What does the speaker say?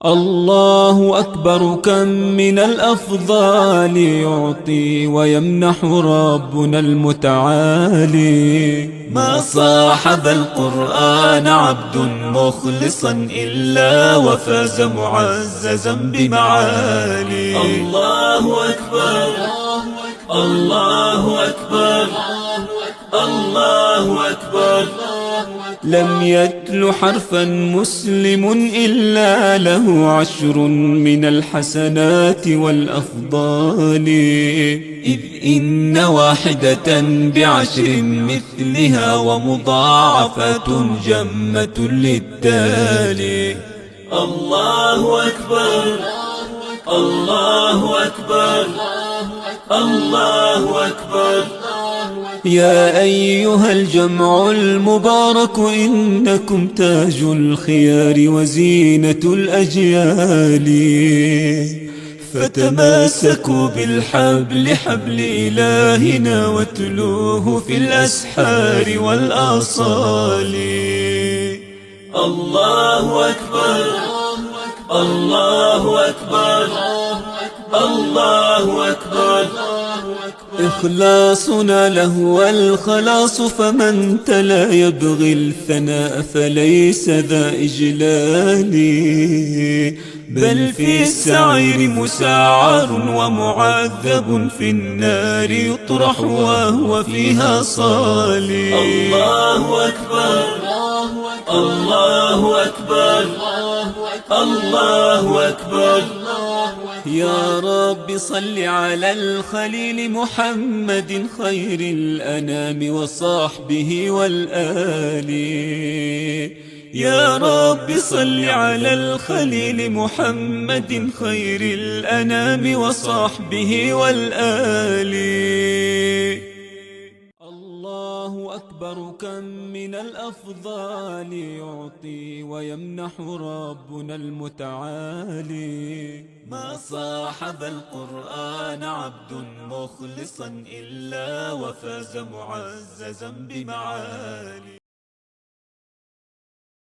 الله أكبر، كم من الأفضال يعطي ويمنح ربنا المتعالي. ما صاحب القرآن عبد مخلصا إلا وفاز معززا بمعالي. الله أكبر، الله أكبر، الله أكبر. لم يتل حرفا مسلم إلا له 10 من الحسنات والأفضال، إذ إن واحدة ب10 مثلها ومضاعفة جمة للتالي. الله أكبر، الله أكبر، الله أكبر. يا أيها الجمع المبارك، إنكم تاج الخيار وزينة الأجيال، فتماسكوا بالحبل حبل إلهنا واتلوه في الأسحار والآصال. الله أكبر، الله أكبر، الله أكبر. إخلاصنا له الخلاص، فمن تلا يبغي الثناء فليس ذا إجلال، بل في السعير مسعر ومعذب في النار يطرح وهو فيها صالي. الله أكبر، الله أكبر، الله أكبر. يا رب صل على الخليل محمد خير الأنام وصحبه والآل. يا رب صل على الخليل محمد خير الأنام وصحبه والآل. الله أكبر، كم من الأفضال يعطي ويمنح ربنا المتعالي. ما صاحب القرآن عبد مخلصا إلا وفاز معززا بمعالي.